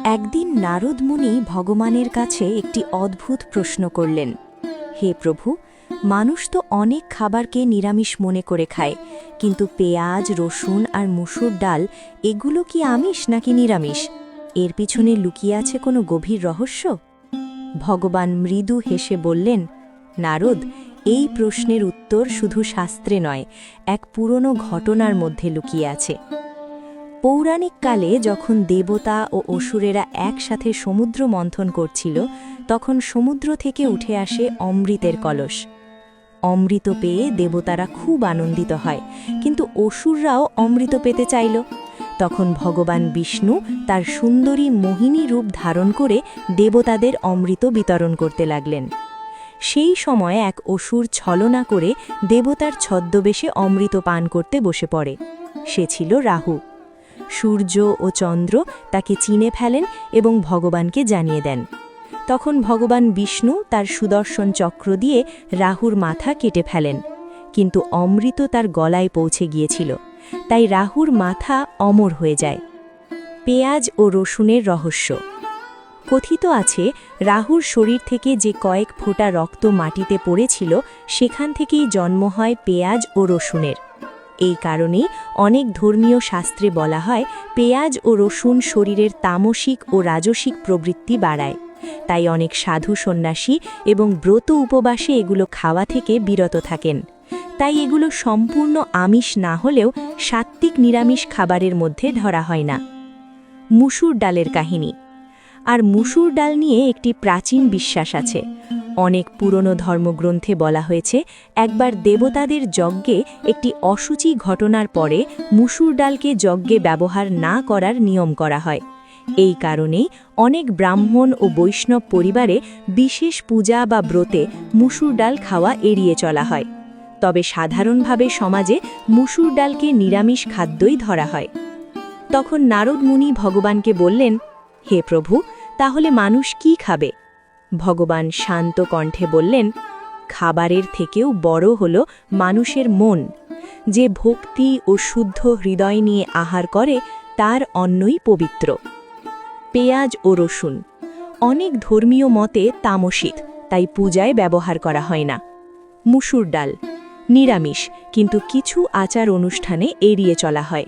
একদিন নারদ মুনি ভগবানের কাছে একটি অদ্ভুত প্রশ্ন করলেন। হে প্রভু, মানুষ তো অনেক খাবারকে নিরামিষ মনে করে খায়, কিন্তু পেঁয়াজ, রসুন আর মুসুর ডাল এগুলো কি আমিষ নাকি নিরামিষ? এর পিছনে লুকিয়ে আছে কোনো গভীর রহস্য? ভগবান মৃদু হেসে বললেন, নারদ, এই প্রশ্নের উত্তর শুধু শাস্ত্রে নয়, এক পুরনো ঘটনার মধ্যে লুকিয়ে আছে। পৌরাণিক কালে যখন দেবতা ও অসুরেরা একসাথে সমুদ্র মন্থন করছিল, তখন সমুদ্র থেকে উঠে আসে অমৃতের কলস। অমৃত পেয়ে দেবতারা খুব আনন্দিত হয়, কিন্তু অসুররাও অমৃত পেতে চাইল। তখন ভগবান বিষ্ণু তার সুন্দরী মোহিনী রূপ ধারণ করে দেবতাদের অমৃত বিতরণ করতে লাগলেন। সেই সময় এক অসুর ছলনা করে দেবতার ছদ্মবেশে অমৃত পান করতে বসে পড়ে। সে ছিল রাহু। সূর্য ও চন্দ্র তাকে চিনে ফেলেন এবং ভগবানকে জানিয়ে দেন। তখন ভগবান বিষ্ণু তার সুদর্শন চক্র দিয়ে রাহুর মাথা কেটে ফেলেন, কিন্তু অমৃত তার গলায় পৌঁছে গিয়েছিল, তাই রাহুর মাথা অমর হয়ে যায়। পেঁয়াজ ও রসুনের রহস্য। কথিত আছে, রাহুর শরীর থেকে যে কয়েক ফোঁটা রক্ত মাটিতে পড়েছিল, সেখান থেকেই জন্ম হয় পেঁয়াজ ও রসুনের। এই কারণেই অনেক ধর্মীয় শাস্ত্রে বলা হয়, পেঁয়াজ ও রসুন শরীরের তামসিক ও রাজসিক প্রবৃত্তি বাড়ায়। তাই অনেক সাধু সন্ন্যাসী এবং ব্রত উপবাসে এগুলো খাওয়া থেকে বিরত থাকেন। তাই এগুলো সম্পূর্ণ আমিষ না হলেও সাত্ত্বিক নিরামিষ খাবারের মধ্যে ধরা হয় না। মুসুর ডালের কাহিনী। আর মুসুর ডাল নিয়ে একটি প্রাচীন বিশ্বাস আছে। অনেক পুরনো ধর্মগ্রন্থে বলা হয়েছে, একবার দেবতাদের যজ্ঞে একটি অশুচি ঘটনার পরে মুসুর ডালকে যজ্ঞে ব্যবহার না করার নিয়ম করা হয়। এই কারণেই অনেক ব্রাহ্মণ ও বৈষ্ণব পরিবারে বিশেষ পূজা বা ব্রতে মুসুর ডাল খাওয়া এড়িয়ে চলা হয়। তবে সাধারণভাবে সমাজে মুসুর ডালকে নিরামিষ খাদ্যই ধরা হয়। তখন নারদ মুনি ভগবানকে বললেন, হে প্রভু, তাহলে মানুষ কি খাবে? ভগবান শান্ত কণ্ঠে বললেন, খাবারের থেকেও বড় হল মানুষের মন। যে ভক্তি ও শুদ্ধ হৃদয় নিয়ে আহার করে, তার অন্নই পবিত্র। পেঁয়াজ ও রসুন অনেক ধর্মীয় মতে তামসিক, তাই পূজায় ব্যবহার করা হয় না। মুসুর ডাল নিরামিষ, কিন্তু কিছু আচার অনুষ্ঠানে এড়িয়ে চলা হয়।